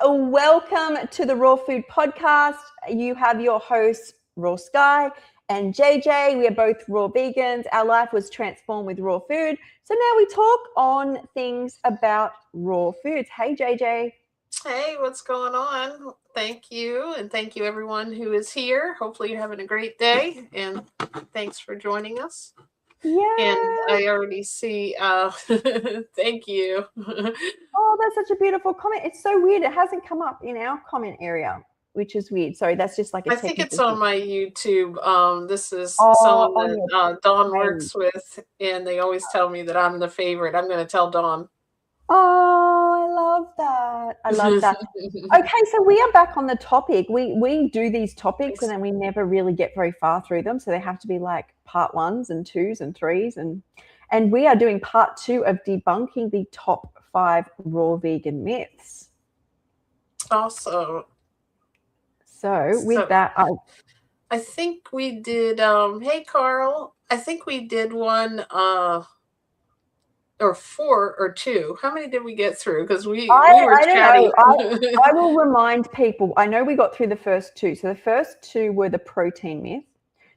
Welcome to the Raw Food Podcast. You have your hosts, Raw Sky and JJ. We are both raw vegans. Our life was transformed with raw food. So now we talk on things about raw foods. Hey, JJ. Hey, what's going on? Thank you. And thank you, everyone who is here. Hopefully you're having a great day. And thanks for joining us. Yeah. And I already see, thank you. Oh, that's such a beautiful comment. It's so weird. It hasn't come up in our comment area, which is weird. Sorry, that's just like I think it's on my YouTube. This is someone that Dawn works with, and they always tell me that I'm the favorite. I'm going to tell Dawn. Oh, I love that. I love that. Okay, so we are back on the topic. We do these topics and then we never really get very far through them. So they have to be like part 1s and 2s and 3s. And we are doing part 2 of debunking the top 5 raw vegan myths. Awesome. So with that, I think we did, hey, Carl, I think we did one, or 4 or 2. How many did we get through? Because we were chatting. I will remind people. I know we got through the first 2. So the first 2 were the protein myth.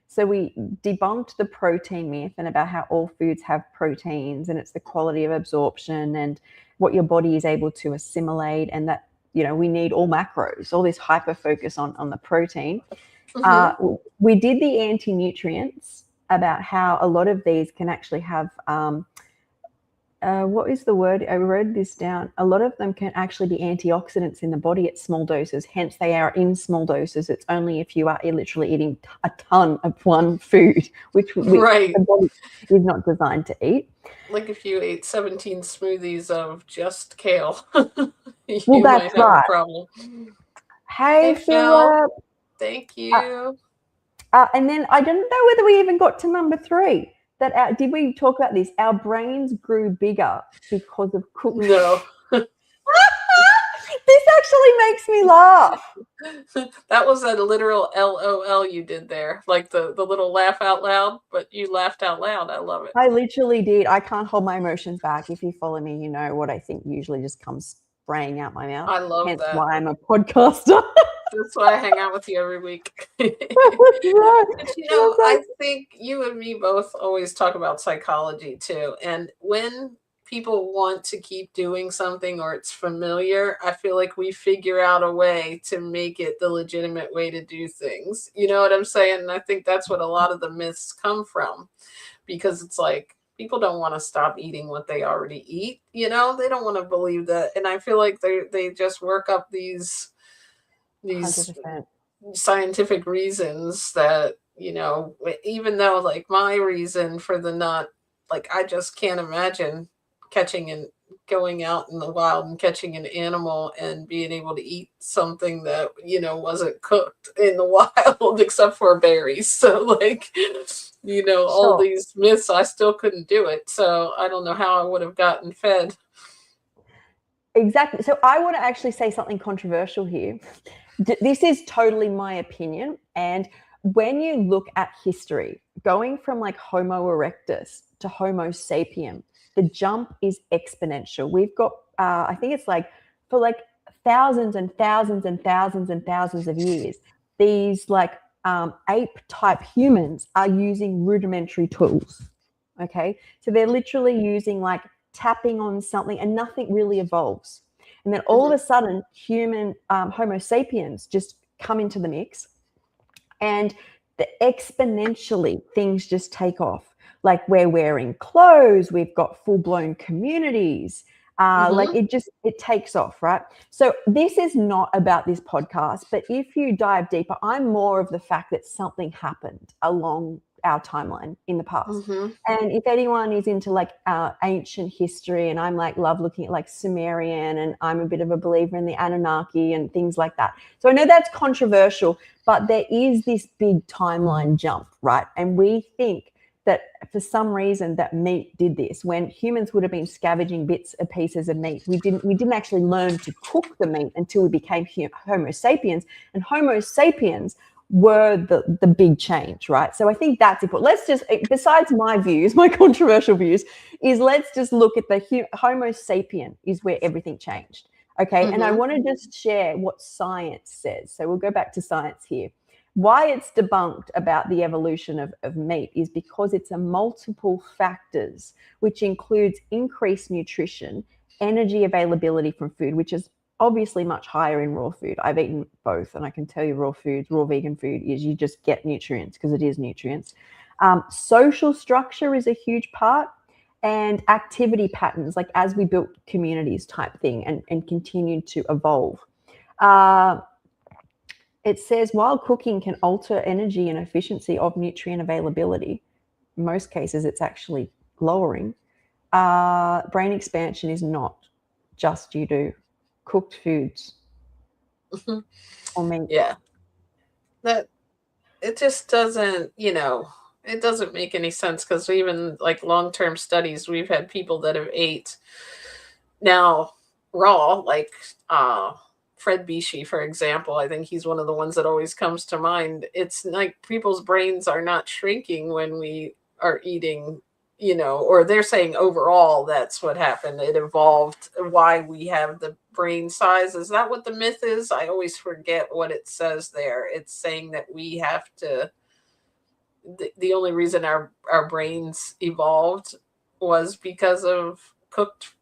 So we debunked the protein myth and about how all foods have proteins and it's the quality of absorption and what your body is able to assimilate, and that, you know, we need all macros, all this hyper focus on the protein. Mm-hmm. We did the anti-nutrients, about how a lot of these can actually have what is the word? I wrote this down. A lot of them can actually be antioxidants in the body at small doses. Hence, they are in small doses. It's only if you are literally eating a ton of one food, which right. the body is not designed to eat. Like if you ate 17 smoothies of just kale, you might have a problem. Hey Philip. Thank you. And then I don't know whether we even got to number 3. Did we talk about this? Our brains grew bigger because of cooking. No. This actually makes me laugh. That was a literal LOL you did there, like the little laugh out loud, but you laughed out loud. I love it. I literally did. I can't hold my emotions back. If you follow me, you know what I think usually just comes spraying out my mouth. I love Hence that. why I'm a podcaster. That's why I hang out with you every week. Right. But, you know, I think you and me both always talk about psychology too. And when people want to keep doing something or it's familiar, I feel like we figure out a way to make it the legitimate way to do things. You know what I'm saying? And I think that's what a lot of the myths come from, because it's like people don't want to stop eating what they already eat. You know, they don't want to believe that. And I feel like they just work up these 100%. Scientific reasons that, you know, even though like my reason for the nut, like I just can't imagine catching and going out in the wild and catching an animal and being able to eat something that, you know, wasn't cooked in the wild except for berries. So like, you know, all these myths, I still couldn't do it. So I don't know how I would have gotten fed. Exactly. So I want to actually say something controversial here. This is totally my opinion. And when you look at history, going from like Homo erectus to Homo sapien, the jump is exponential. We've got, I think it's like for like thousands and thousands and thousands and thousands of years, these like ape-type humans are using rudimentary tools. Okay. So they're literally using like tapping on something and nothing really evolves. And then all of a sudden, human Homo sapiens just come into the mix, and exponentially things just take off. Like we're wearing clothes, we've got full-blown communities. Like it takes off, right? So this is not about this podcast, but if you dive deeper, I'm more of the fact that something happened along our timeline in the past. And if anyone is into like ancient history, and I'm like love looking at like Sumerian, and I'm a bit of a believer in the Anunnaki and things like that. So I know that's controversial, but there is this big timeline jump, right? And we think that for some reason that meat did this, when humans would have been scavenging bits and pieces of meat. We didn't actually learn to cook the meat until we became Homo sapiens, and Homo sapiens were the big change, right? So I think that's important. Let's just, besides my views, my controversial views, is let's just look at the Homo sapien is where everything changed. Okay. And I want to just share what science says. So we'll go back to science here. Why it's debunked about the evolution of meat is because it's a multiple factors, which includes increased nutrition, energy availability from food, which is obviously much higher in raw food. I've eaten both, and I can tell you raw vegan food is you just get nutrients because it is nutrients. Social structure is a huge part, and activity patterns, like as we built communities type thing and continued to evolve. It says while cooking can alter energy and efficiency of nutrient availability, in most cases it's actually lowering. Brain expansion is not just due to cooked foods or meat. Yeah. That it just doesn't, it doesn't make any sense, because even like long-term studies, we've had people that have ate now raw, like Fred Beachy, for example. I think he's one of the ones that always comes to mind. It's like people's brains are not shrinking when we are eating, or they're saying overall that's what happened. It evolved why we have the brain size. Is that what the myth is? I always forget what it says there. It's saying that we have to, the only reason our brains evolved was because of cooked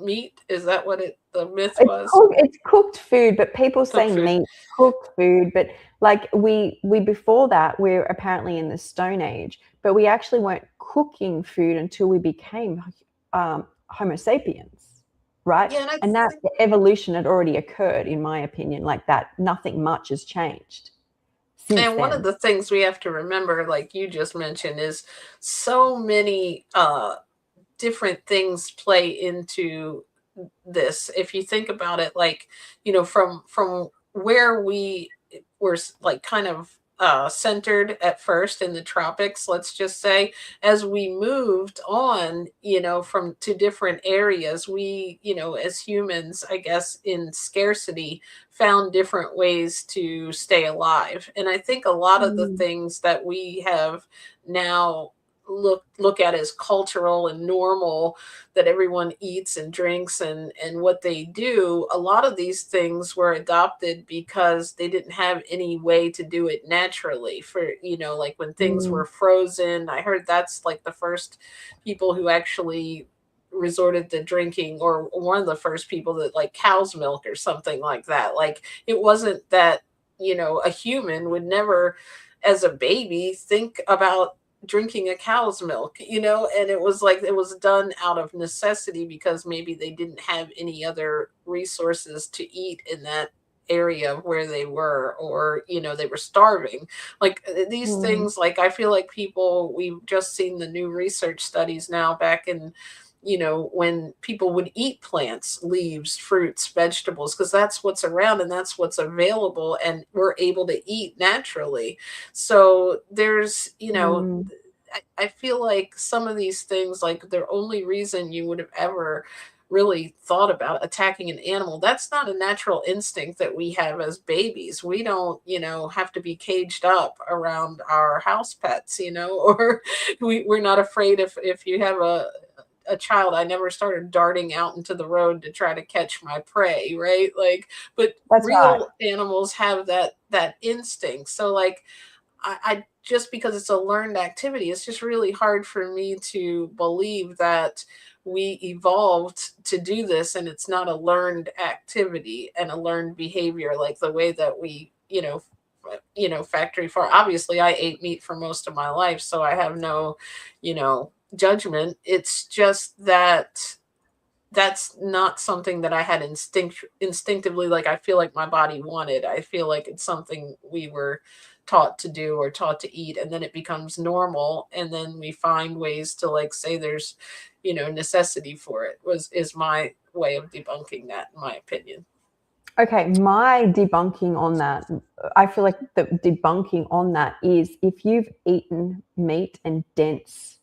meat. Is that what the myth was? It's cooked food, but people say meat, cooked food, but like we before that, we're apparently in the Stone Age, but we actually weren't cooking food until we became Homo sapiens, right? Yeah, and that evolution had already occurred, in my opinion. Like that, nothing much has changed. And one of the things we have to remember, like you just mentioned, is so many different things play into this. If you think about it, like, from where we were, like, kind of centered at first in the tropics, let's just say, as we moved on, from to different areas, we, as humans, I guess, in scarcity, found different ways to stay alive. And I think a lot of the things that we have now look at as cultural and normal, that everyone eats and drinks and what they do, a lot of these things were adopted because they didn't have any way to do it naturally. For, like when things were frozen, I heard that's like the first people who actually resorted to drinking, or one of the first people that, like, cow's milk or something like that. Like, it wasn't that, a human would never as a baby think about drinking a cow's milk, and it was like, it was done out of necessity because maybe they didn't have any other resources to eat in that area where they were, or they were starving. Like these things, like I feel like we've just seen the new research studies now back in, when people would eat plants, leaves, fruits, vegetables, because that's what's around and that's what's available, and we're able to eat naturally. So there's, I feel like some of these things, like the only reason you would have ever really thought about attacking an animal, that's not a natural instinct that we have as babies. We don't, have to be caged up around our house pets, or we're not afraid if you have a child. I never started darting out into the road to try to catch my prey, right? Like, but That's real animals have that instinct. So like, I just because it's a learned activity, it's just really hard for me to believe that we evolved to do this and it's not a learned activity and a learned behavior, like the way that we, factory farm. Obviously, I ate meat for most of my life, so I have no, judgment. It's just that that's not something that I had instinctively, like I feel like my body wanted. I feel like it's something we were taught to do or taught to eat, and then it becomes normal, and then we find ways to, like, say there's, necessity for it, is my way of debunking that, in my opinion. Okay, my debunking on that, I feel like the debunking on that is, if you've eaten meat and dense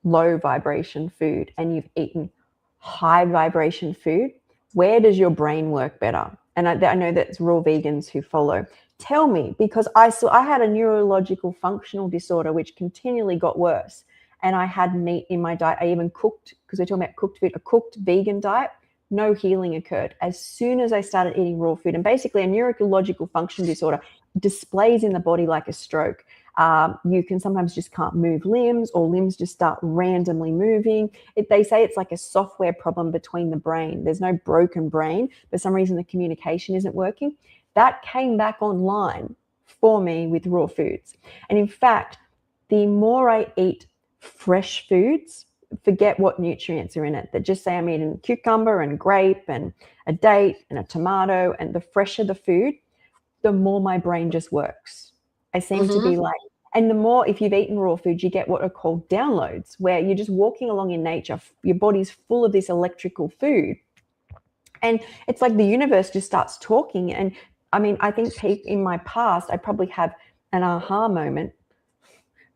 low vibration food and you've eaten high vibration food, where does your brain work better? And I know that's raw vegans who follow. Tell me, because I had a neurological functional disorder which continually got worse, and I had meat in my diet. I even cooked, because we're talking about cooked food, a cooked vegan diet no healing occurred. As soon as I started eating raw food, and basically a neurological function disorder displays in the body like a stroke. You can sometimes just can't move limbs, or limbs just start randomly moving. They say it's like a software problem between the brain. There's no broken brain. For some reason, the communication isn't working. That came back online for me with raw foods. And in fact, the more I eat fresh foods, forget what nutrients are in it, that just say I'm eating cucumber and grape and a date and a tomato, and the fresher the food, the more my brain just works. I seem to be like, and the more, if you've eaten raw food, you get what are called downloads, where you're just walking along in nature, your body's full of this electrical food, and it's like the universe just starts talking. And I mean, I think in my past, I probably have an aha moment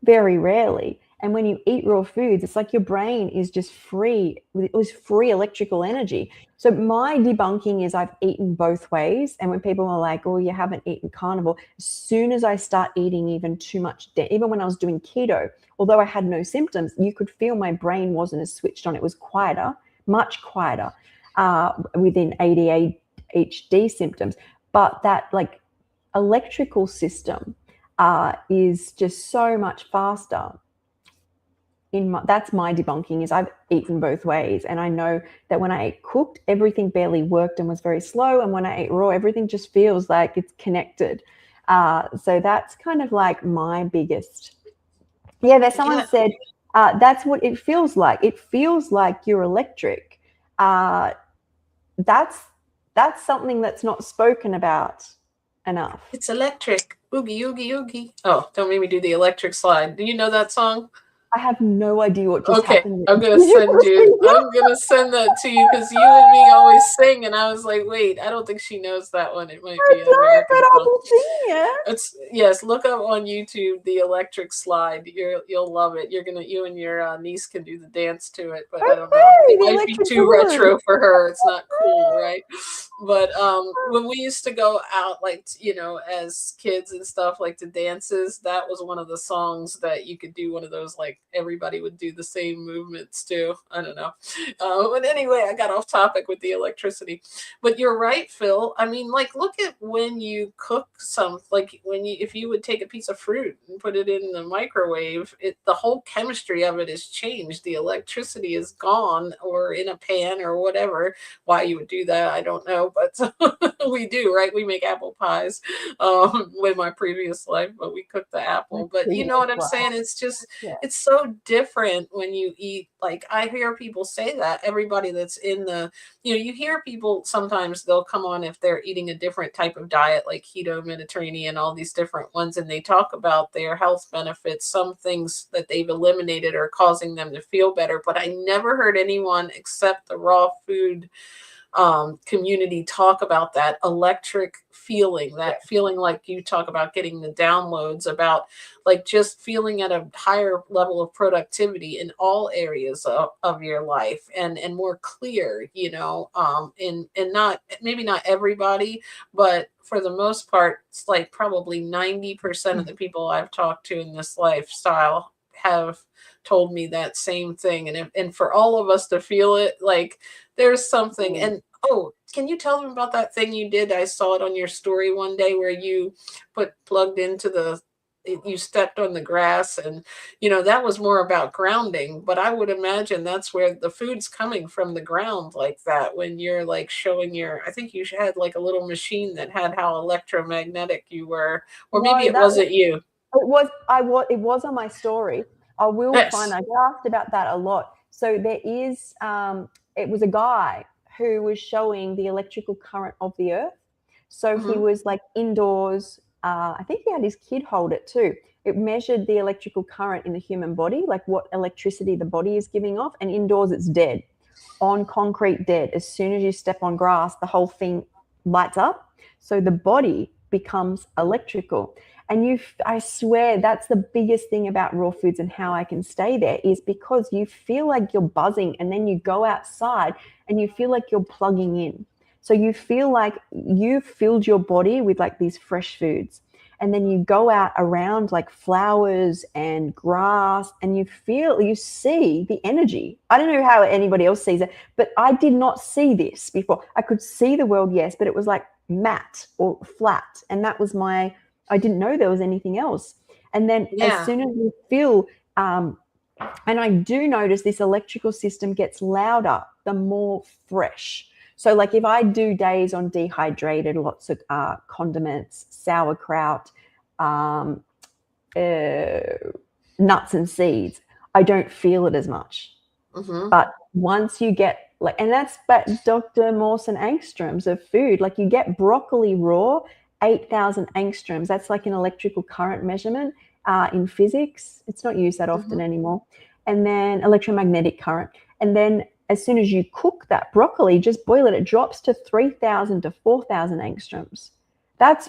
very rarely. And when you eat raw foods, it's like your brain is just free. It was free electrical energy. So my debunking is I've eaten both ways. And when people are like, oh, you haven't eaten carnivore, as soon as I start eating even too much, even when I was doing keto, although I had no symptoms, you could feel my brain wasn't as switched on. It was quieter, much quieter within ADHD symptoms. But that like electrical system is just so much faster. That's my debunking, is I've eaten both ways, and I know that when I ate cooked, everything barely worked and was very slow, and when I ate raw, everything just feels like it's connected. So that's kind of like my biggest. Yeah, there's someone said that's what it feels like. It feels like you're electric. That's something that's not spoken about enough. It's electric. Oogie, oogie, oogie. Oh, don't make me do the electric slide. Do you know that song? I have no idea what just happened. I'm gonna send that to you, because you and me always sing, and I was like, wait, I don't think she knows that one. It might be an American song. Yes, look up on YouTube the electric slide. You'll love it. You and your niece can do the dance to it, but I don't know. It might be too retro for her. It's not cool, right? But when we used to go out, like, as kids and stuff, like the dances, that was one of the songs that you could do one of those, like, everybody would do the same movements too. I don't know. But anyway, I got off topic with the electricity. But you're right, Phil. I mean, like, look at when you cook if you would take a piece of fruit and put it in the microwave, the whole chemistry of it has changed. The electricity is gone, or in a pan or whatever. Why you would do that, I don't know, but we do, right? We make apple pies with my previous life, but we cook the apple. But you know what I'm saying? It's just, it's so different when you eat. Like, I hear people say that, everybody that's in the, you hear people sometimes, they'll come on if they're eating a different type of diet, like keto, Mediterranean, all these different ones, and they talk about their health benefits. Some things that they've eliminated are causing them to feel better, but I never heard anyone except the raw food community talk about that electric feeling, that feeling like you talk about, getting the downloads, about like just feeling at a higher level of productivity in all areas of your life, and more clear, and not, maybe not everybody, but for the most part, it's like probably 90% of the people I've talked to in this lifestyle have told me that same thing. And for all of us to feel it, like there's something. And can you tell them about that thing you did? I saw it on your story one day where you plugged into you stepped on the grass, and that was more about grounding. But I would imagine that's where the food's coming from, the ground, like that, when you're like showing I think you had like a little machine that had how electromagnetic you were, or maybe it wasn't you. It was on my story. I will find. I get asked about that a lot. So there is. It was a guy who was showing the electrical current of the earth. So he was like indoors. I think he had his kid hold it too. It measured the electrical current in the human body, like what electricity the body is giving off. And indoors, it's dead. On concrete, dead. As soon as you step on grass, the whole thing lights up. So the body becomes electrical. And I swear that's the biggest thing about raw foods and how I can stay there, is because you feel like you're buzzing, and then you go outside and you feel like you're plugging in. So you feel like you've filled your body with like these fresh foods. And then you go out around like flowers and grass and you see the energy. I don't know how anybody else sees it, but I did not see this before. I could see the world, yes, but it was like matte or flat. And that was I didn't know there was anything else. And then as soon as you feel, and I do notice this electrical system gets louder the more fresh. So like if I do days on dehydrated, lots of condiments, sauerkraut, nuts and seeds, I don't feel it as much. But once you get and that's Dr. Mawson angstroms of food. Like you get broccoli raw, 8,000 angstroms. That's like an electrical current measurement in physics. It's not used that often anymore. And then electromagnetic current. And then as soon as you cook that broccoli, just boil it, it drops to 3,000 to 4,000 angstroms. That's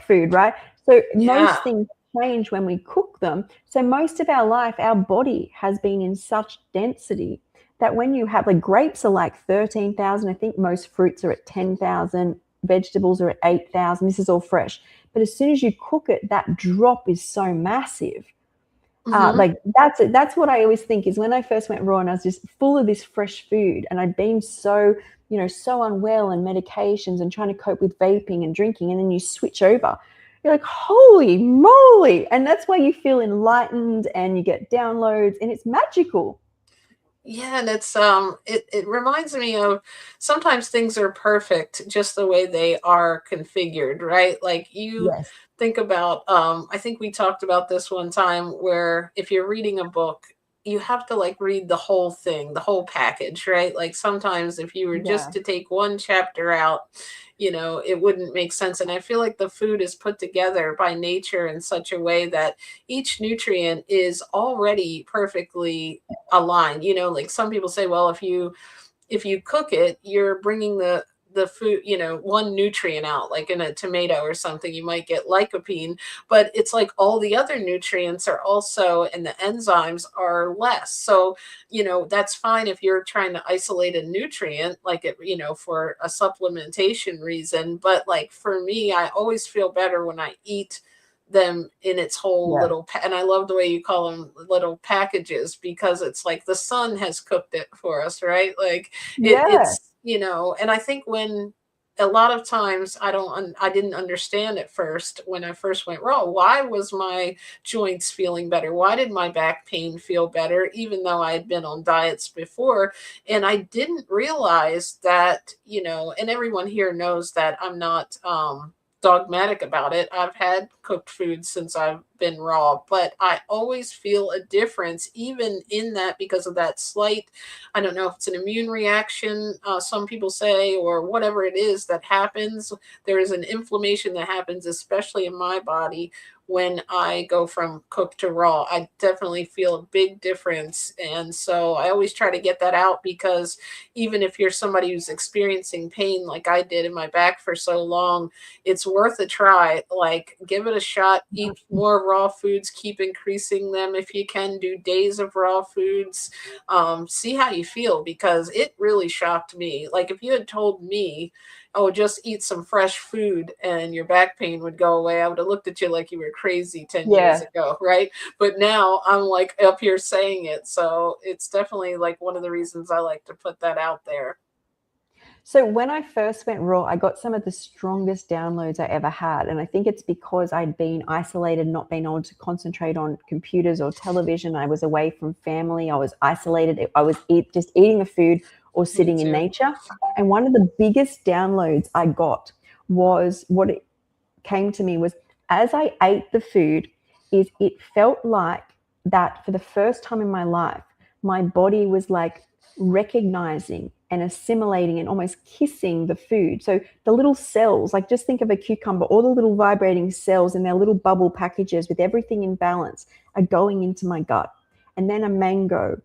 food, right? So most things change when we cook them. So most of our life, our body has been in such density that when you have, like grapes are like 13,000. I think most fruits are at 10,000. Vegetables are at 8,000. This is all fresh. But as soon as you cook it, that drop is so massive. Like that's what I always think is when I first went raw and I was just full of this fresh food and I'd been so unwell and medications and trying to cope with vaping and drinking, and then you switch over, you're like, holy moly. And that's why you feel enlightened and you get downloads and it's magical. Yeah, and it's it reminds me of sometimes things are perfect just the way they are configured, right? Like you think about I think we talked about this one time where if you're reading a book, you have to like read the whole thing, the whole package, right? Like sometimes if you were just to take one chapter out, it wouldn't make sense. And I feel like the food is put together by nature in such a way that each nutrient is already perfectly aligned. Like some people say, well, if you cook it, you're bringing the food, one nutrient out, like in a tomato or something, you might get lycopene, but it's like all the other nutrients are also, and the enzymes are less. So, that's fine if you're trying to isolate a nutrient, like it, for a supplementation reason. But like for me, I always feel better when I eat them in its whole little and I love the way you call them little packages, because it's like the sun has cooked it for us, right? Like it's and I think when a lot of times I didn't understand at first when I first went raw, why was my joints feeling better? Why did my back pain feel better, even though I had been on diets before? And I didn't realize that, and everyone here knows that I'm not dogmatic about it. I've had cooked food since I've been raw, but I always feel a difference even in that, because of that slight, I don't know if it's an immune reaction, some people say, or whatever it is that happens. There is an inflammation that happens, especially in my body, when I go from cooked to raw. I definitely feel a big difference. And so I always try to get that out, because even if you're somebody who's experiencing pain like I did in my back for so long, it's worth a try. Like, give it a shot, eat more raw foods, keep increasing them if you can, do days of raw foods, see how you feel, because it really shocked me. Like if you had told me, oh, just eat some fresh food and your back pain would go away, I would have looked at you like you were crazy 10 years ago, right? But now I'm like up here saying it. So it's definitely like one of the reasons I like to put that out there. So when I first went raw, I got some of the strongest downloads I ever had. And I think it's because I'd been isolated, not being able to concentrate on computers or television. I was away from family. I was isolated. I was just eating the food or sitting in nature. And one of the biggest downloads I got was, what it came to me was, as I ate the food, is it felt like that for the first time in my life, my body was like recognizing and assimilating and almost kissing the food. So the little cells, like just think of a cucumber, all the little vibrating cells in their little bubble packages with everything in balance are going into my gut. And then a mango,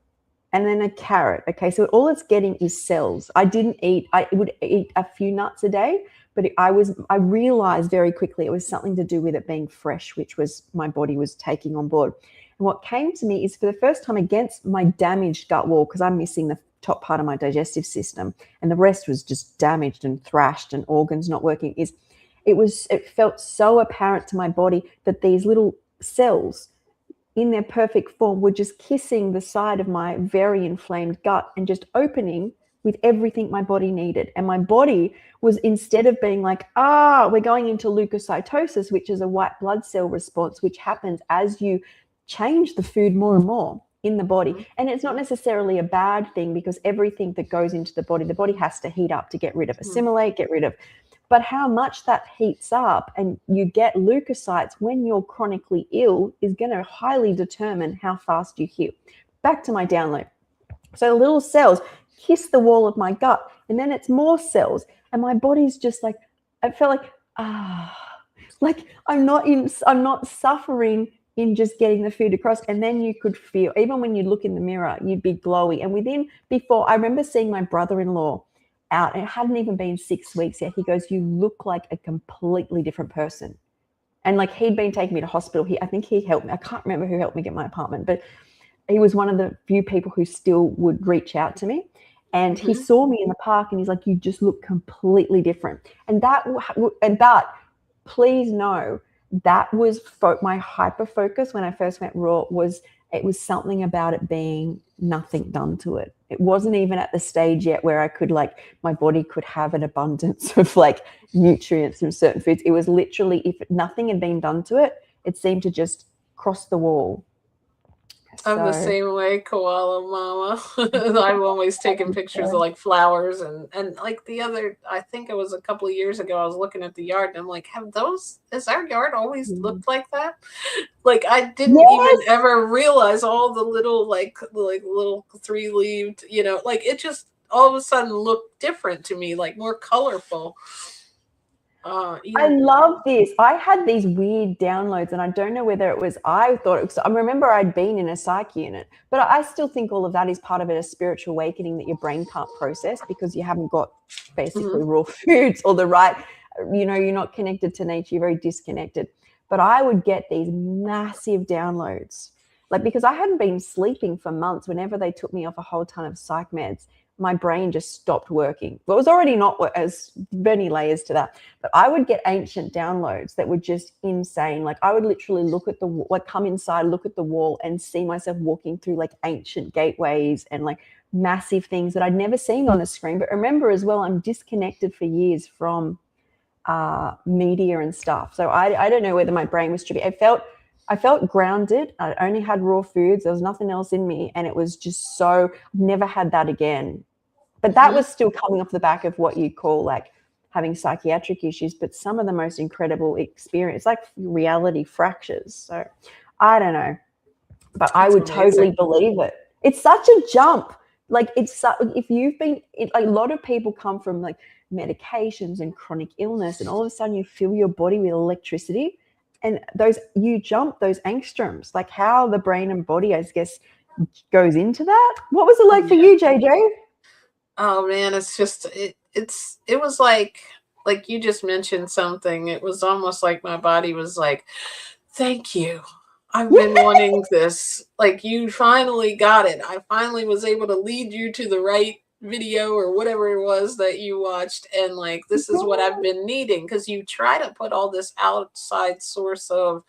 and then a carrot. Okay, so all it's getting is cells. I would eat a few nuts a day, but I realized very quickly it was something to do with it being fresh, which was my body was taking on board. And what came to me is, for the first time, against my damaged gut wall, because I'm missing the top part of my digestive system and the rest was just damaged and thrashed and organs not working, is it felt so apparent to my body that these little cells in their perfect form were just kissing the side of my very inflamed gut and just opening with everything my body needed. And my body was, instead of being like, we're going into leukocytosis, which is a white blood cell response, which happens as you change the food more and more in the body. And it's not necessarily a bad thing, because everything that goes into the body has to heat up to get rid of, assimilate, get rid of. But how much that heats up and you get leukocytes when you're chronically ill is going to highly determine how fast you heal. Back to my download. So the little cells kiss the wall of my gut, and then it's more cells, and my body's just like, I felt like, like I'm not suffering in just getting the food across. And then you could feel, even when you look in the mirror, you'd be glowy. And before, I remember seeing my brother-in-law out, and it hadn't even been 6 weeks yet. He goes, "You look like a completely different person." And like, he'd been taking me to hospital. I think he helped me. I can't remember who helped me get my apartment, but he was one of the few people who still would reach out to me. And he saw me in the park, and he's like, "You just look completely different." And but please know, that was my hyper focus when I first went raw. It was something about it being nothing done to it. It wasn't even at the stage yet where I could, like, my body could have an abundance of like nutrients from certain foods. It was literally, if nothing had been done to it, it seemed to just cross the wall. I'm the same way, koala mama. I've always taken pictures of like flowers and like I think it was a couple of years ago, I was looking at the yard and I'm like, has our yard always looked like that? Like, I didn't even ever realize all the little like little 3-leaved, like, it just all of a sudden looked different to me, like more colorful. I love this. I had these weird downloads, and I don't know whether it was, I remember I'd been in a psych unit, but I still think all of that is part of it, a spiritual awakening that your brain can't process because you haven't got basically raw foods or the right, you're not connected to nature, you're very disconnected. But I would get these massive downloads, like, because I hadn't been sleeping for months. Whenever they took me off a whole ton of psych meds, my brain just stopped working. Well, it was already not, as many layers to that, but I would get ancient downloads that were just insane. Like, I would literally come inside, look at the wall and see myself walking through like ancient gateways and like massive things that I'd never seen on the screen. But remember as well, I'm disconnected for years from media and stuff. So I don't know whether my brain was tripping. I felt grounded. I only had raw foods. There was nothing else in me. And it was just I've never had that again. But that was still coming off the back of what you call like having psychiatric issues, but some of the most incredible experience, like reality fractures. So I don't know, but I would totally believe it. It's such a jump. Like, if you've been, a lot of people come from like medications and chronic illness, and all of a sudden you fill your body with electricity. And you jump those angstroms, like how the brain and body, I guess, goes into that. What was it like for you, JJ? Oh man, it's just it was like you just mentioned something. It was almost like my body was like, "Thank you. I've been wanting this. Like, you finally got it. I finally was able to lead you to the right video or whatever it was that you watched, and like, this is what I've been needing." Because you try to put all this outside source of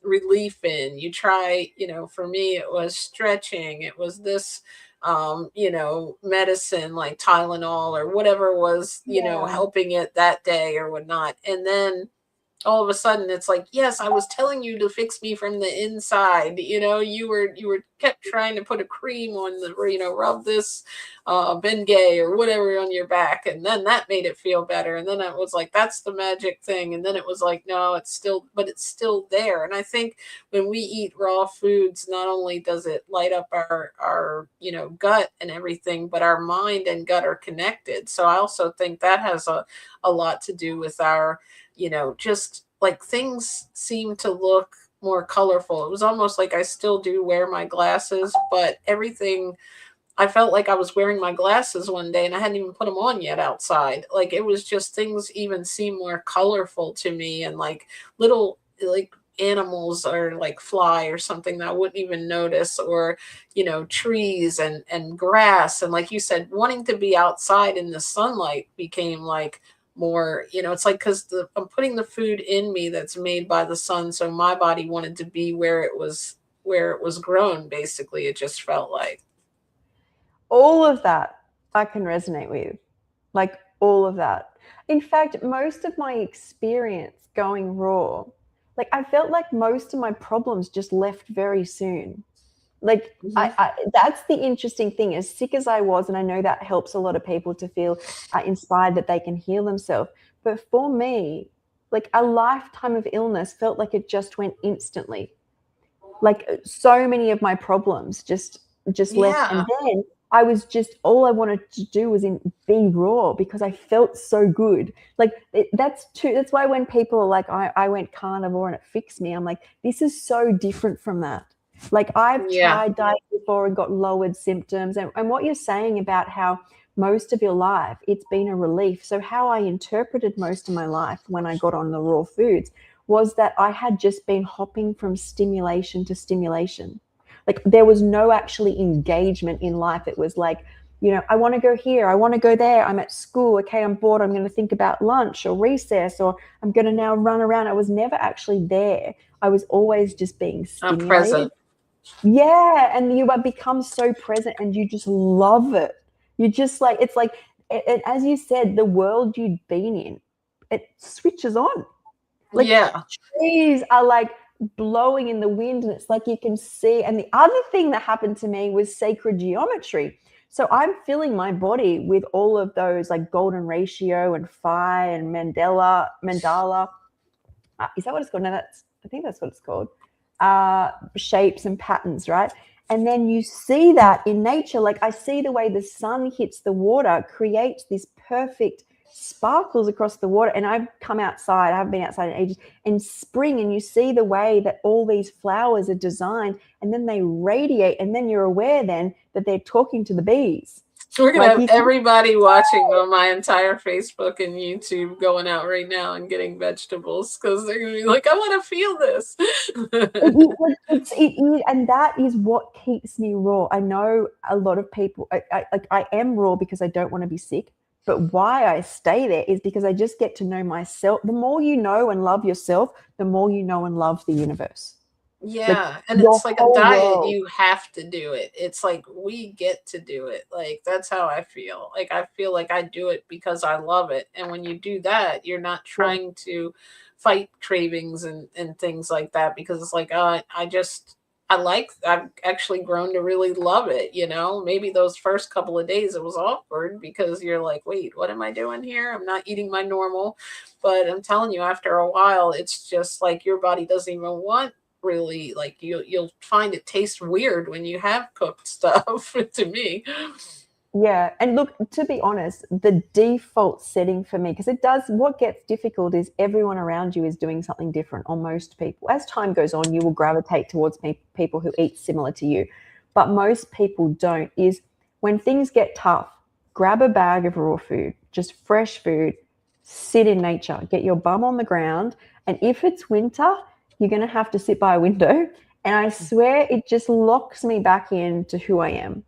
relief in. You try, for me it was stretching, it was this medicine like Tylenol or whatever was helping it that day or whatnot. And then all of a sudden it's like, yes, I was telling you to fix me from the inside. You were kept trying to put a cream on rub this Bengay or whatever on your back, and then that made it feel better. And then it was like, that's the magic thing. And then it was like, no, it's still there. And I think when we eat raw foods, not only does it light up our gut and everything, but our mind and gut are connected. So I also think that has a lot to do with our, just like, things seem to look more colorful. It was almost like I still do wear my glasses, but everything, I felt like I was wearing my glasses one day and I hadn't even put them on yet outside. Like, it was just, things even seem more colorful to me, and like little like animals or like fly or something that I wouldn't even notice, or trees and grass. And like you said, wanting to be outside in the sunlight became like more, it's like, because I'm putting the food in me that's made by the sun, so my body wanted to be where it was grown, basically. It just felt like all of that I can resonate with, like all of that. In fact, most of my experience going raw, like I felt like most of my problems just left very soon. Like that's the interesting thing. As sick as I was, and I know that helps a lot of people to feel inspired that they can heal themselves. But for me, like a lifetime of illness felt like it just went instantly. Like so many of my problems just left, and then I was just, all I wanted to do was be raw because I felt so good. Like that's why when people are like, I went carnivore and it fixed me, I'm like, this is so different from that. Like I've tried diet before and got lowered symptoms. And what you're saying about how most of your life it's been a relief. So how I interpreted most of my life when I got on the raw foods was that I had just been hopping from stimulation to stimulation. Like there was no actually engagement in life. It was like, I want to go here, I want to go there, I'm at school, okay, I'm bored, I'm going to think about lunch or recess, or I'm going to now run around. I was never actually there. I was always just being stimulated. Present. Yeah, and you become so present and you just love it. You just like, it's like, as you said, the world you'd been in, it switches on. Like trees are like blowing in the wind and it's like you can see. And the other thing that happened to me was sacred geometry. So I'm filling my body with all of those like golden ratio and phi and mandala. Is that what it's called? No, I think that's what it's called. Shapes and patterns, right? And then you see that in nature. Like I see the way the sun hits the water creates this perfect sparkles across the water. And I've come outside, I haven't been outside in ages, in spring, and you see the way that all these flowers are designed and then they radiate, and then you're aware then that they're talking to the bees. We're gonna have everybody watching on my entire Facebook and YouTube going out right now and getting vegetables because they're gonna be like, I want to feel this. And that is what keeps me raw. I know a lot of people, I am raw because I don't want to be sick. But why I stay there is because I just get to know myself. The more you know and love yourself, the more you know and love the universe. Yeah, like, and it's like a diet, you have to do it. It's like we get to do it. Like that's how I feel. Like I feel like I do it because I love it. And when you do that, you're not trying to fight cravings and things like that, because it's like I've actually grown to really love it. Maybe those first couple of days it was awkward because you're like, wait, what am I doing here? I'm not eating my normal. But I'm telling you, after a while, it's just like your body doesn't even want, really, like you'll find it tastes weird when you have cooked stuff to me. Yeah. And look, to be honest, the default setting for me, because what gets difficult is everyone around you is doing something different, or most people. As time goes on, you will gravitate towards people who eat similar to you. But most people don't. Is when things get tough, grab a bag of raw food, just fresh food, sit in nature, get your bum on the ground. And if it's winter, you're going to have to sit by a window. And I swear it just locks me back into who I am.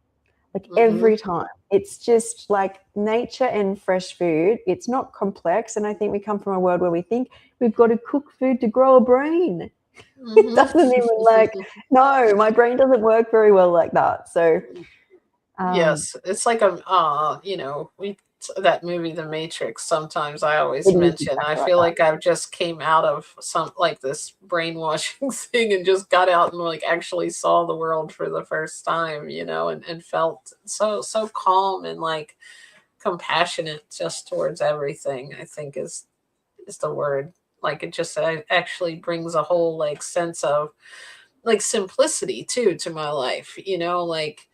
Like every time. It's just like nature and fresh food. It's not complex. And I think we come from a world where we think we've got to cook food to grow a brain. It doesn't even no, my brain doesn't work very well like that. So yes, it's like that movie The Matrix, sometimes I always mention, I feel like I've just came out of some like this brainwashing thing and just got out and like actually saw the world for the first time, and felt so calm and like compassionate just towards everything, I think is the word. Like it just actually brings a whole like sense of like simplicity too to my life, like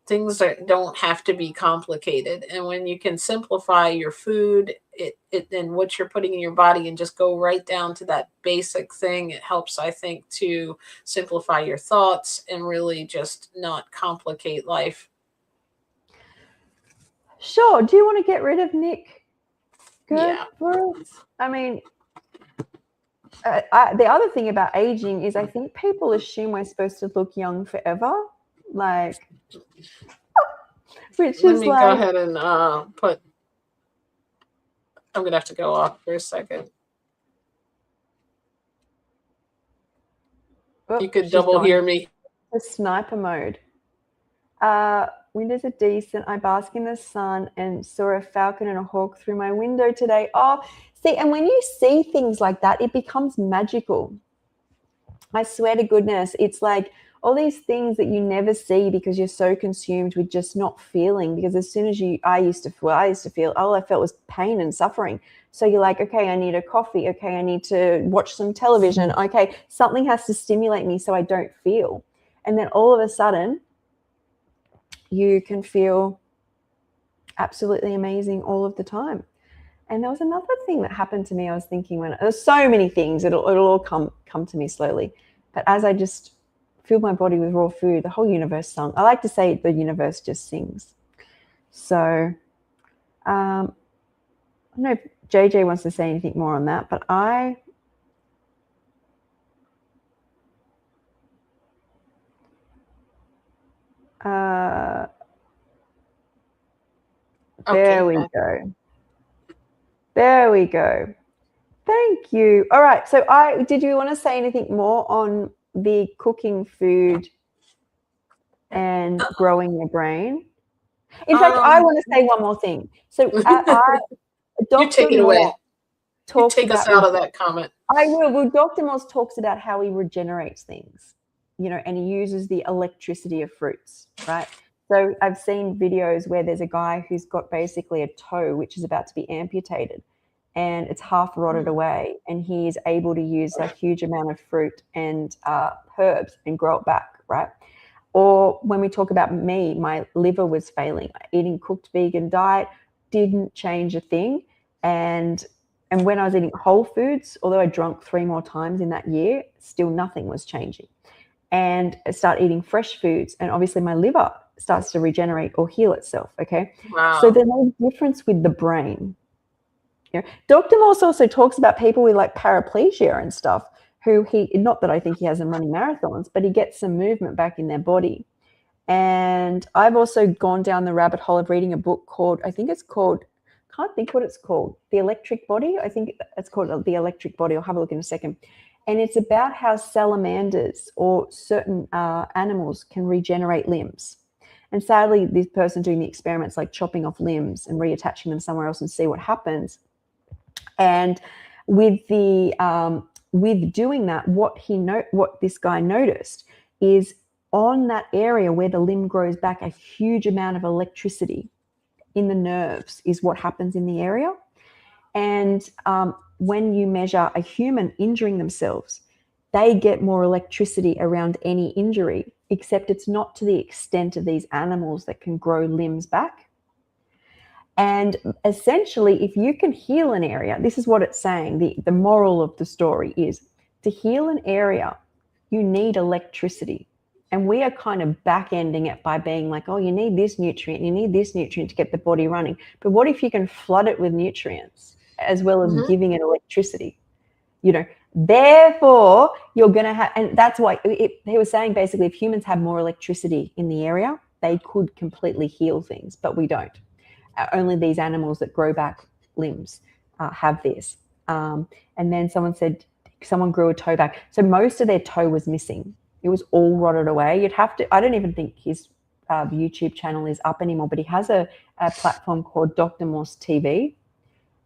things that don't have to be complicated. And when you can simplify your food, it and what you're putting in your body, and just go right down to that basic thing, it helps, I think, to simplify your thoughts and really just not complicate life. Sure. Do you want to get rid of Nick? Good yeah. for us. I mean, the other thing about aging is I think people assume we're supposed to look young forever. Like, which Let is me like, go ahead and put I'm going to have to go off for a second. Oh, you could double hear me. The sniper mode. Windows are decent. I bask in the sun and saw a falcon and a hawk through my window today. Oh, see, and when you see things like that, it becomes magical. I swear to goodness, it's like all these things that you never see because you're so consumed with just not feeling. Because as soon as I used to feel, all I felt was pain and suffering. So you're like, okay, I need a coffee. Okay, I need to watch some television. Okay, something has to stimulate me so I don't feel. And then all of a sudden, you can feel absolutely amazing all of the time. And there was another thing that happened to me. I was thinking there's so many things, it'll all come to me slowly. But as I just filled my body with raw food, the whole universe sung. I like to say the universe just sings. So I don't know if JJ wants to say anything more on that, but there we go. There we go. Thank you. All right. So did you want to say anything more on the cooking food and growing your brain? In fact, I want to say one more thing. So you take it away. You take us out of that comment. I will. Well, Dr. Moss talks about how he regenerates things, and he uses the electricity of fruits, right? So I've seen videos where there's a guy who's got basically a toe which is about to be amputated and it's half rotted away, and he is able to use a huge amount of fruit and herbs and grow it back, right? Or when we talk about me, my liver was failing. Eating cooked vegan diet didn't change a thing. And when I was eating whole foods, although I drank 3 more times in that year, still nothing was changing. And I start eating fresh foods, and obviously my liver starts to regenerate or heal itself, okay? Wow. So there's no difference with the brain. Dr. Morse also talks about people with like paraplegia and stuff who not that I think he has them running marathons, but he gets some movement back in their body. And I've also gone down the rabbit hole of reading a book called, can't think what it's called, The Electric Body. I think it's called The Electric Body. I'll have a look in a second. And it's about how salamanders or certain animals can regenerate limbs. And sadly, this person doing the experiments like chopping off limbs and reattaching them somewhere else and see what happens. And with doing that, what this guy noticed is on that area where the limb grows back, a huge amount of electricity in the nerves is what happens in the area. And when you measure a human injuring themselves, they get more electricity around any injury, except it's not to the extent of these animals that can grow limbs back. And essentially, if you can heal an area, this is what it's saying, the moral of the story is to heal an area, you need electricity. And we are kind of back-ending it by being like, oh, you need this nutrient to get the body running. But what if you can flood it with nutrients as well as giving it electricity? Therefore, you're going to have, and that's why he was saying basically if humans have more electricity in the area, they could completely heal things, but we don't. Only these animals that grow back limbs have this. And then someone said someone grew a toe back. So most of their toe was missing. It was all rotted away. You'd have to, I don't even think his YouTube channel is up anymore, but he has a platform called Dr. Morse TV.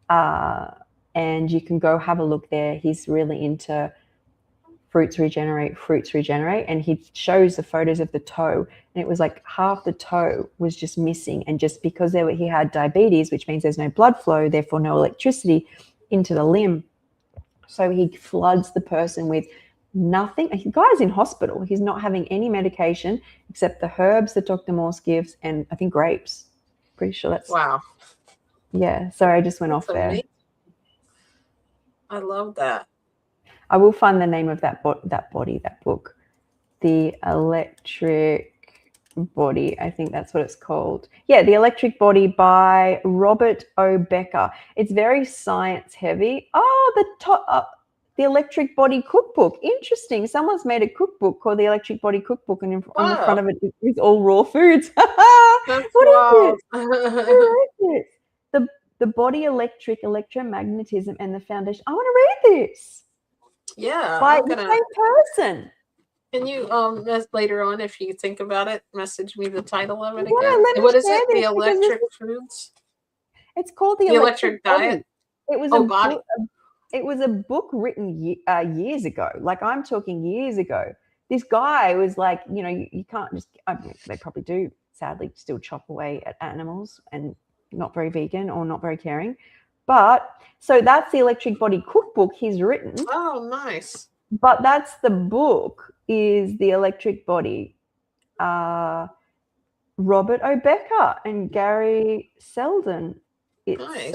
And you can go have a look there. He's really into fruits regenerate, and he shows the photos of the toe, and it was like half the toe was just missing, and just because he had diabetes, which means there's no blood flow, therefore no electricity into the limb, so he floods the person with nothing. The guy's in hospital. He's not having any medication except the herbs that Dr. Morse gives, and I think grapes. Pretty sure that's wow. Yeah, sorry, I just went off there. Amazing. I love that. I will find the name of that book, The Electric Body. I think that's what it's called. Yeah, The Electric Body by Robert O. Becker. It's very science heavy. Oh, the Electric Body Cookbook. Interesting. Someone's made a cookbook called The Electric Body Cookbook, and on the front of it is all raw foods. That's What is it? The body electric, electromagnetism, and the foundation. I want to read this. Yeah, By the same person. Can you later on, if you think about it, message me the title of it Yeah, again? let me What is share it? The this, because electric foods? it's called the electric body. diet? It was Oh, body. it was a book written years ago. Like, I'm talking years ago. This guy was like, you know, you can't just, I mean, they probably do, sadly, still chop away at animals, and not very vegan or not very caring. But so that's the Electric Body cookbook he's written. Oh, nice. But that's the book, is the Electric Body. Robert O'Becker and Gary Selden. It's, nice.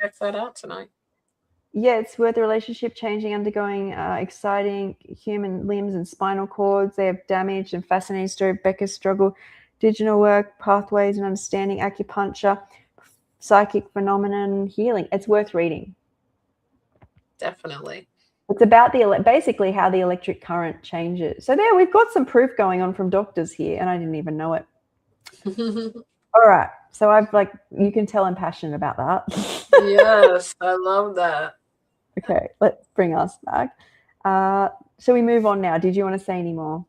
Check that out tonight. Yeah, it's worth the relationship changing, undergoing exciting human limbs and spinal cords. They have damaged and fascinating story. Becker's struggle, digital work, pathways and understanding, acupuncture, psychic phenomenon, healing. It's worth reading. Definitely. It's about basically how the electric current changes. So there, we've got some proof going on from doctors here, and I didn't even know it. All right. So you can tell I'm passionate about that. Yes, I love that. Okay, let's bring us back. Shall we move on now? Did you want to say any more?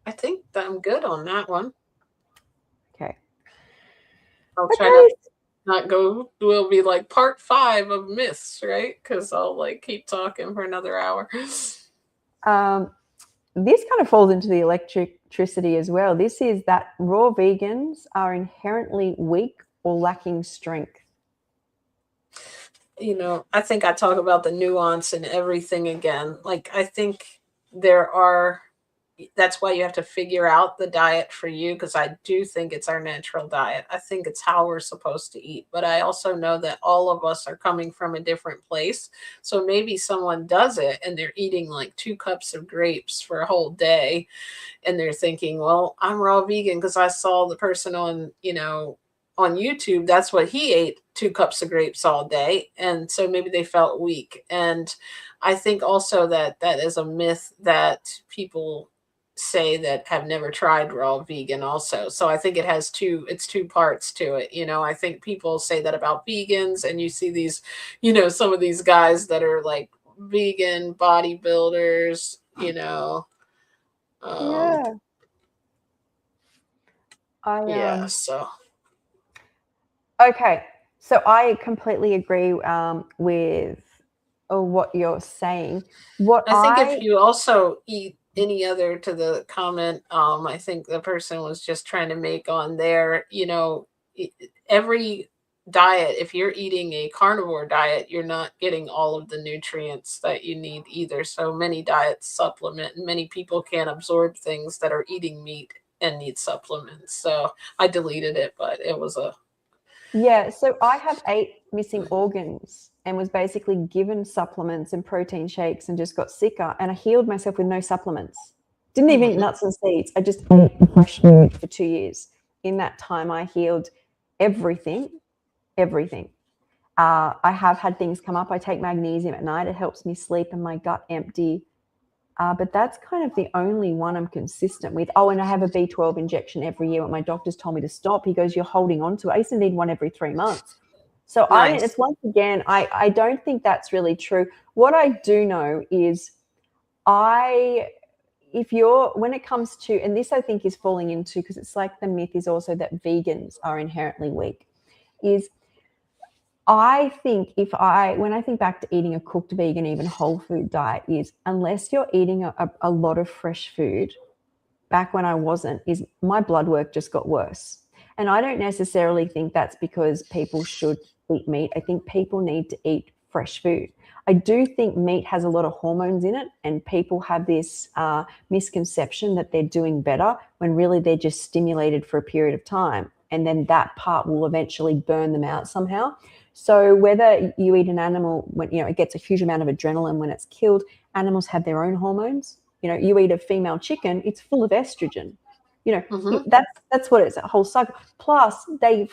I think that I'm good on that one. Okay. I'll try to not go. We'll be like part 5 of myths, right? Because I'll like keep talking for another hour. This kind of falls into the electricity as well. This is that raw vegans are inherently weak or lacking strength. You know, I think I talk about the nuance and everything again. Like, I think that's why you have to figure out the diet for you, because I do think it's our natural diet. I think it's how we're supposed to eat. But I also know that all of us are coming from a different place. So maybe someone does it and they're eating like 2 cups of grapes for a whole day. And they're thinking, well, I'm raw vegan because I saw the person on, on YouTube, that's what he ate, 2 cups of grapes all day. And so maybe they felt weak. And I think also that is a myth that people say that have never tried raw vegan also. So I think it's 2 parts to it. I think people say that about vegans, and you see these, some of these guys that are like vegan bodybuilders, Yeah. So. Okay. So I completely agree with what you're saying. I think if you also eat any other, to the comment, I think the person was just trying to make on there, every diet, if you're eating a carnivore diet, you're not getting all of the nutrients that you need either. So many diets supplement, and many people can't absorb things that are eating meat and need supplements. So I deleted it, but it was Yeah, so I have 8 missing organs and was basically given supplements and protein shakes and just got sicker, and I healed myself with no supplements. Didn't even eat nuts and seeds. I just ate fresh food for 2 years. In that time, I healed everything. I have had things come up. I take magnesium at night. It helps me sleep and my gut empty. But that's kind of the only one I'm consistent with. Oh, and I have a B12 injection every year. What my doctor's told me to stop. He goes, you're holding on to it. I used to need one every 3 months. So nice. It's once again, I don't think that's really true. What I do know is when it comes to, and this I think is falling into, because it's like the myth is also that vegans are inherently weak, is I think when I think back to eating a cooked vegan, even whole food diet, is unless you're eating a lot of fresh food, back when I wasn't, is my blood work just got worse. And I don't necessarily think that's because people should eat meat. I think people need to eat fresh food. I do think meat has a lot of hormones in it, and people have this misconception that they're doing better when really they're just stimulated for a period of time. And then that part will eventually burn them out somehow. So whether you eat an animal, when it gets a huge amount of adrenaline when it's killed, animals have their own hormones. You eat a female chicken, it's full of estrogen. That's what it's a whole cycle. Plus, they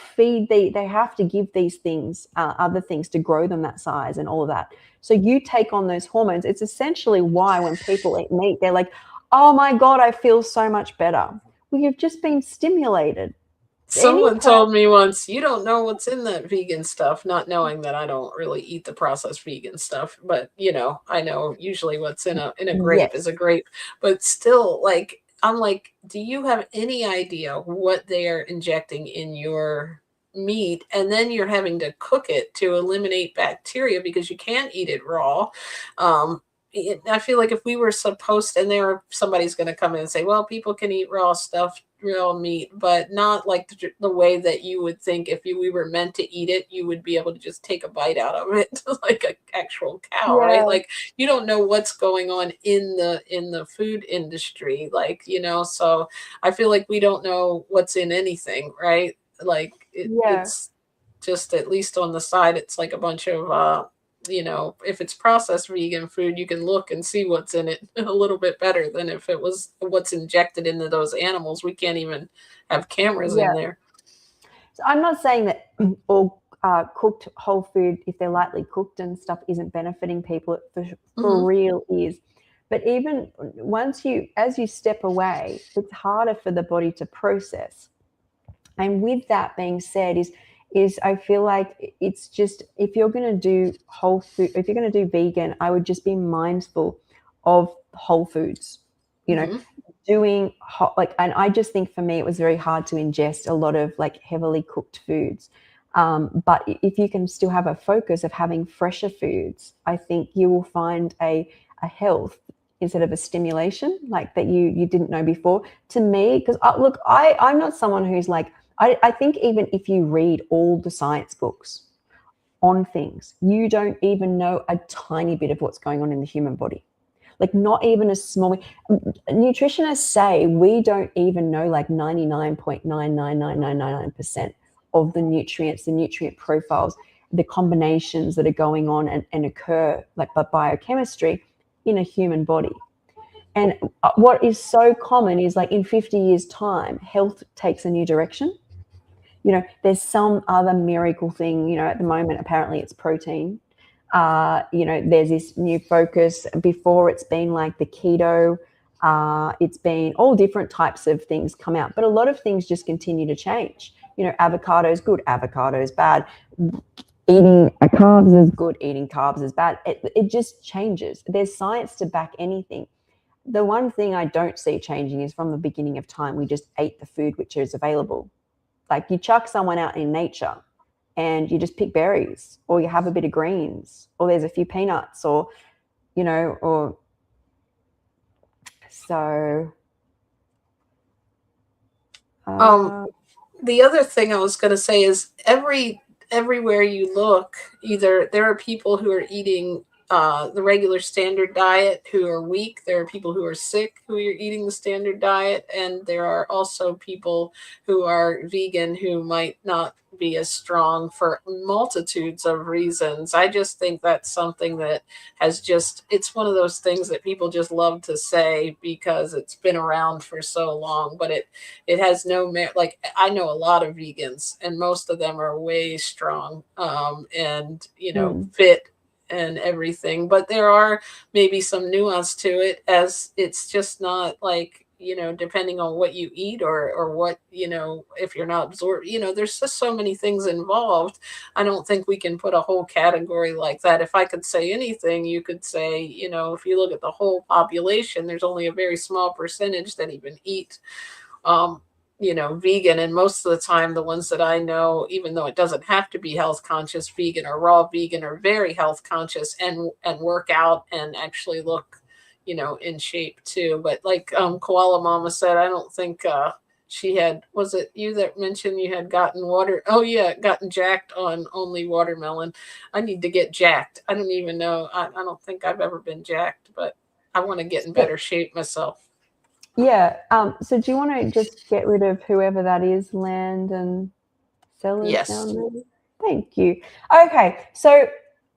have to give these things other things to grow them that size and all of that. So you take on those hormones. It's essentially why when people eat meat, they're like, "Oh my God, I feel so much better." Well, you've just been stimulated. Someone told me once, you don't know what's in that vegan stuff, not knowing that I don't really eat the processed vegan stuff. But, you know, I know usually what's in a grape is a grape. But still, like, I'm like, do you have any idea what they are injecting in your meat? And then you're having to cook it to eliminate bacteria because you can't eat it raw. I feel like if we were supposed, and somebody's going to come in and say, well, people can eat raw stuff, real meat, but not like the way that you would think if we were meant to eat it, you would be able to just take a bite out of it like an actual cow, right? Like you don't know what's going on in the food industry, like, you know, so I feel like we don't know what's in anything, right? Like it's just, at least on the side, it's like a bunch of you know, if it's processed vegan food, you can look and see what's in it a little bit better than if it was what's injected into those animals. We can't even have cameras in there. So I'm not saying that all cooked whole food, if they're lightly cooked and stuff, isn't benefiting people. For real is. But even as you step away, it's harder for the body to process. And with that being said, is I feel like it's just, if you're going to do whole food, if you're going to do vegan, I would just be mindful of whole foods, you know, doing and I just think for me, it was very hard to ingest a lot of like heavily cooked foods. But if you can still have a focus of having fresher foods, I think you will find a health instead of a stimulation like that you didn't know before. To me, because look, I'm not someone who's like, I think even if you read all the science books on things, you don't even know a tiny bit of what's going on in the human body. Like not even a small. Nutritionists say we don't even know like 99.99999% of the nutrients, the nutrient profiles, the combinations that are going on and occur like by biochemistry in a human body. And what is so common is like in 50 years' time, health takes a new direction. You know, there's some other miracle thing, you know, at the moment, apparently it's protein. You know, there's this new focus. Before it's been like the keto, it's been all different types of things come out, but a lot of things just continue to change. You know, avocado's good, avocado's bad. Eating carbs is good, eating carbs is bad. It just changes. There's science to back anything. The one thing I don't see changing is from the beginning of time, we just ate the food which is available. Like you chuck someone out in nature and you just pick berries, or you have a bit of greens, or there's a few peanuts, or, you know, or so. The other thing I was going to say is everywhere you look, either there are people who are eating the regular standard diet who are weak. There are people who are sick who are eating the standard diet. And there are also people who are vegan who might not be as strong for multitudes of reasons. I just think that's something that it's one of those things that people just love to say because it's been around for so long, but it has no merit. Like I know a lot of vegans and most of them are way strong and, you know, fit and everything, but there are maybe some nuance to it, as it's just not like, you know, depending on what you eat or what, you know, if you're not absorbed, you know, there's just so many things involved. I don't think we can put a whole category like that. If I could say anything, you could say, you know, if you look at the whole population, there's only a very small percentage that even eat you know, vegan. And most of the time, the ones that I know, even though it doesn't have to be health conscious vegan or raw vegan, are very health conscious and work out and actually look, you know, in shape too. But like Koala Mama said, I don't think she had, was it you that mentioned you had gotten gotten jacked on only watermelon? I need to get jacked. I don't even know. I don't think I've ever been jacked, but I want to get in better shape myself. Yeah. So do you want to just get rid of whoever that is, Land and Sellers? Yes. Down there? Thank you. Okay. So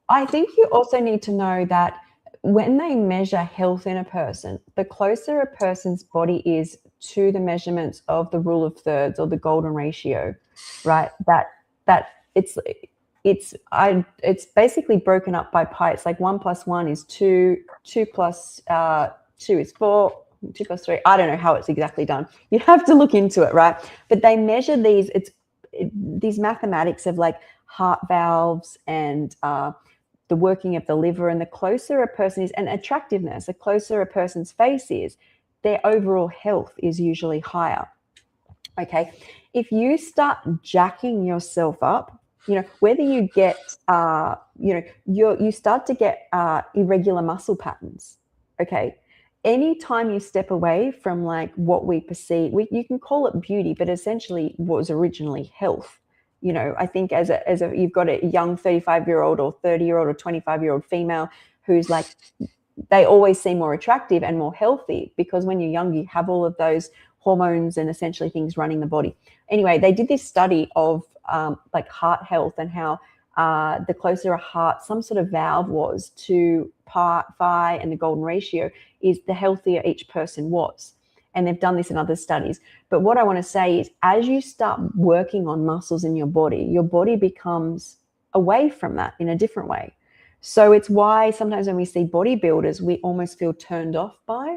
I think you also need to know that when they measure health in a person, the closer a person's body is to the measurements of the rule of thirds or the golden ratio, right? That it's basically broken up by pi. It's like 1 + 1 is 2, 2 + 2 is 4, 2+3. I don't know how it's exactly done. You'd have to look into it, right? But they measure these. These mathematics of like heart valves and the working of the liver, and the closer a person is, and attractiveness, the closer a person's face is, their overall health is usually higher. Okay, if you start jacking yourself up, whether you get, you start to get irregular muscle patterns. Okay, anytime you step away from like what we perceive, you can call it beauty, but essentially was originally health. I think as a you've got a young 35-year-old or 30-year-old or 25-year-old female who's like, they always seem more attractive and more healthy, because when you're young, you have all of those hormones and essentially things running the body. Anyway, they did this study of like heart health and how the closer a heart, some sort of valve was to phi and the golden ratio, is the healthier each person was. And they've done this in other studies. But what I want to say is, as you start working on muscles in your body becomes away from that in a different way. So it's why sometimes when we see bodybuilders, we almost feel turned off by,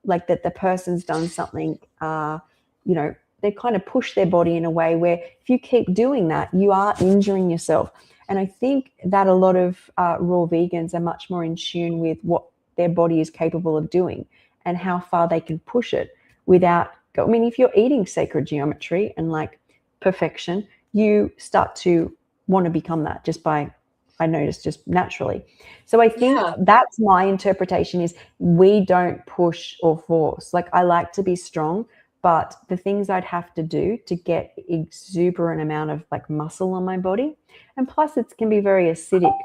like, that the person's done something, they kind of push their body in a way where if you keep doing that, you are injuring yourself. And I think that a lot of raw vegans are much more in tune with what their body is capable of doing and how far they can push it without, I mean, if you're eating sacred geometry and like perfection, you start to want to become that just by, I noticed, just naturally. So I think that's my interpretation, is we don't push or force. Like, I like to be strong, but the things I'd have to do to get exuberant amount of like muscle on my body, and plus it can be very acidic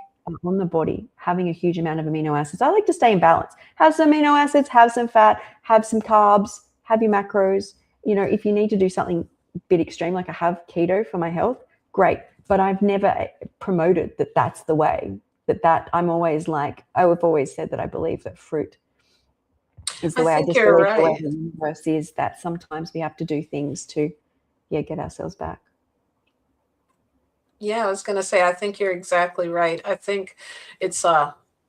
on the body, having a huge amount of amino acids. I like to stay in balance. Have some amino acids, have some fat, have some carbs, have your macros. If you need to do something a bit extreme, like I have keto for my health, great. But I've never promoted that that's the way, that I'm always like, I've always said that I believe that fruit is the way. I just believe the way the universe is, that sometimes we have to do things to, get ourselves back. Yeah, I was going to say, I think you're exactly right. I think it's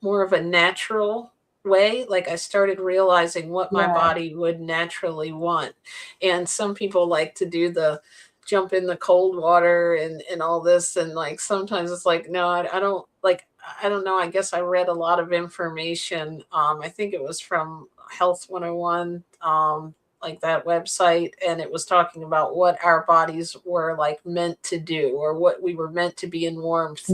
more of a natural way. Like, I started realizing what my body would naturally want. And some people like to do the jump in the cold water and all this. And like, sometimes it's like, no, I don't like, I don't know. I guess I read a lot of information. I think it was from Health 101, like that website, and it was talking about what our bodies were like meant to do, or what we were meant to be in warmth,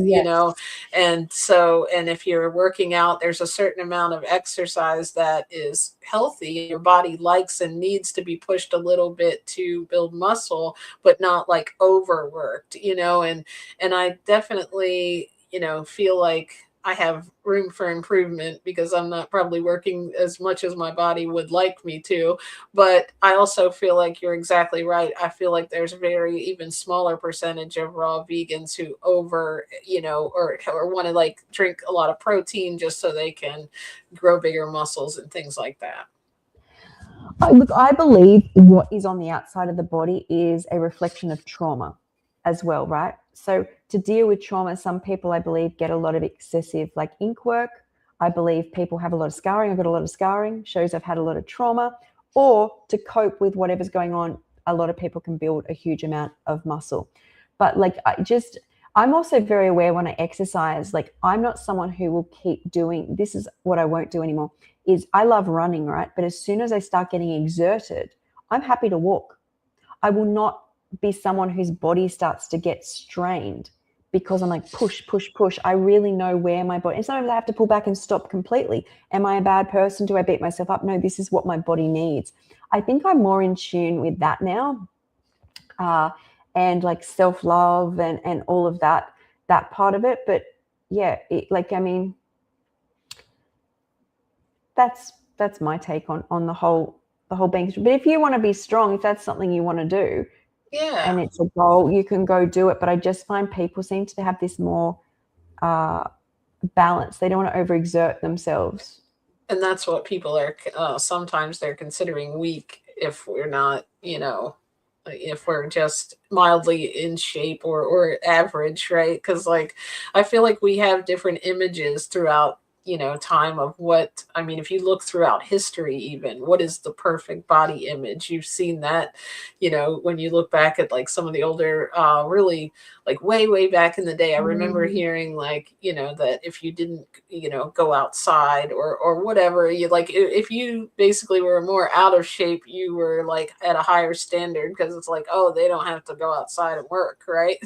and so, and if you're working out, there's a certain amount of exercise that is healthy. Your body likes and needs to be pushed a little bit to build muscle, but not like overworked, and I definitely feel like I have room for improvement, because I'm not probably working as much as my body would like me to. But I also feel like you're exactly right. I feel like there's a very even smaller percentage of raw vegans who or want to like drink a lot of protein just so they can grow bigger muscles and things like that. Look, I believe what is on the outside of the body is a reflection of trauma as well, right? So to deal with trauma, some people, I believe, get a lot of excessive like ink work. I believe people have a lot of scarring. I've got a lot of scarring, shows I've had a lot of trauma. Or to cope with whatever's going on, a lot of people can build a huge amount of muscle. But like, I'm also very aware when I exercise, like, I'm not someone who will keep doing, this is what I won't do anymore, is I love running, right? But as soon as I start getting exerted, I'm happy to walk. I will not be someone whose body starts to get strained because I'm like, push, push, push. I really know where my body, and sometimes I have to pull back and stop completely. Am I a bad person? Do I beat myself up? No, this is what my body needs. I think I'm more in tune with that now. And like self-love and all of that part of it. But yeah, that's my take on the whole being. But if you want to be strong, if that's something you want to do, and it's a goal, you can go do it. But I just find people seem to have this more balance. They don't want to overexert themselves. And that's what people are, sometimes they're considering weak if we're not, if we're just mildly in shape or average, right? Because like, I feel like we have different images throughout time of what, I mean, if you look throughout history, even what is the perfect body image? You've seen that, when you look back at like some of the older, really like way back in the day. I remember hearing like, that if you didn't, go outside or whatever, you like, if you basically were more out of shape, you were like at a higher standard, because it's like, oh, they don't have to go outside and work, right?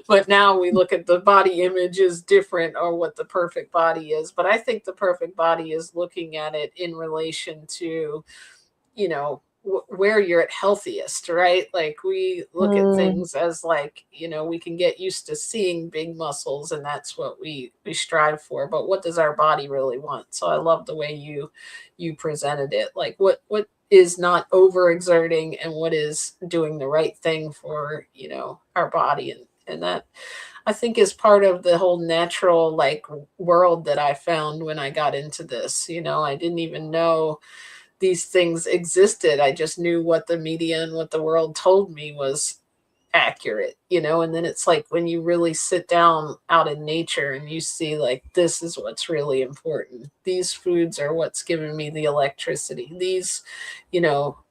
But now we look at the body image is different, or what the perfect body is. But I think the perfect body is looking at it in relation to, where you're at healthiest, right? Like we look at things as like, we can get used to seeing big muscles, and that's what we strive for. But what does our body really want? So I love the way you presented it. Like what is not overexerting, and what is doing the right thing for, our body. And that, I think, is part of the whole natural like world that I found when I got into this. I didn't even know these things existed. I just knew what the media and what the world told me was accurate, and then it's like when you really sit down out in nature and you see like, this is what's really important. These foods are what's giving me the electricity. These,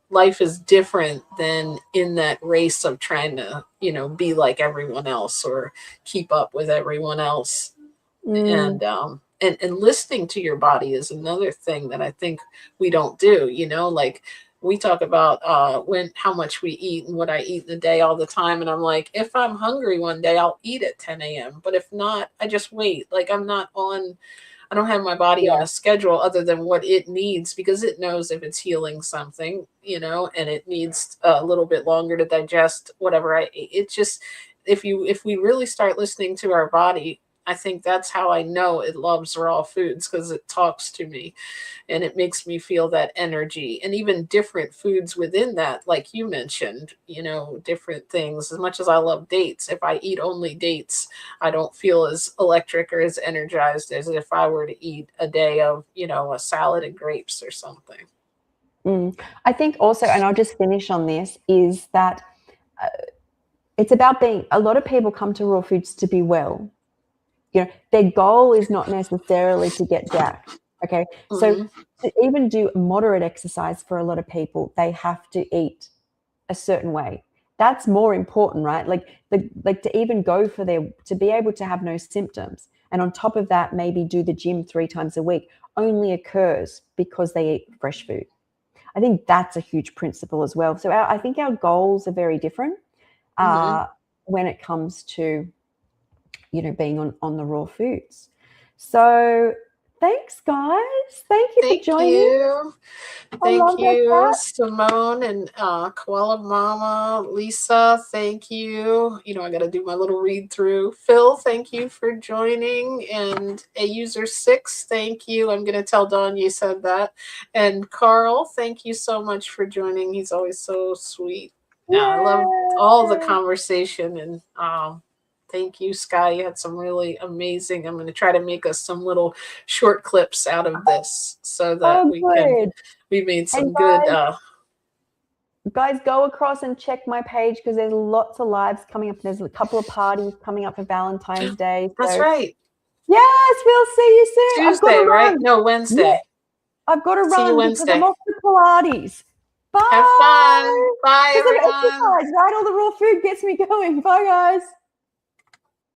life is different than in that race of trying to, be like everyone else or keep up with everyone else. And listening to your body is another thing that I think we don't do. Like we talk about how much we eat and what I eat in a day all the time, and I'm like, if I'm hungry one day, I'll eat at 10 a.m. But if not, I just wait. Like I don't have my body on a schedule other than what it needs, because it knows if it's healing something, and it needs a little bit longer to digest whatever I ate. It's just, if we really start listening to our body, I think that's how I know it loves raw foods, because it talks to me and it makes me feel that energy. And even different foods within that, like you mentioned, different things. As much as I love dates, if I eat only dates, I don't feel as electric or as energized as if I were to eat a day of, a salad and grapes or something. I think also, and I'll just finish on this, is that it's about a lot of people come to raw foods to be well. Their goal is not necessarily to get jacked. Okay. So to even do moderate exercise for a lot of people, they have to eat a certain way. That's more important, right? Like to even go for to be able to have no symptoms. And on top of that, maybe do the gym 3 times a week only occurs because they eat fresh food. I think that's a huge principle as well. So I think our goals are very different when it comes to, being on the raw foods. So thanks, guys. Thank you for joining. Thank you, Simone and Koala Mama, Lisa. Thank you. I got to do my little read through. Phil, thank you for joining. And a user 6, thank you. I'm going to tell Dawn you said that. And Carl, thank you so much for joining. He's always so sweet. Yeah, I love all the conversation, and thank you, Sky. You had some really amazing. I'm going to try to make us some little short clips out of this so that we made some good. Guys, go across and check my page, because there's lots of lives coming up. There's a couple of parties coming up for Valentine's Day. That's right. Yes, we'll see you soon. Tuesday, right? No, Wednesday. Yeah, I've got to run because I'm off to Pilates. Bye. Have fun. Bye, everyone. Exercise, right? All the raw food gets me going. Bye, guys.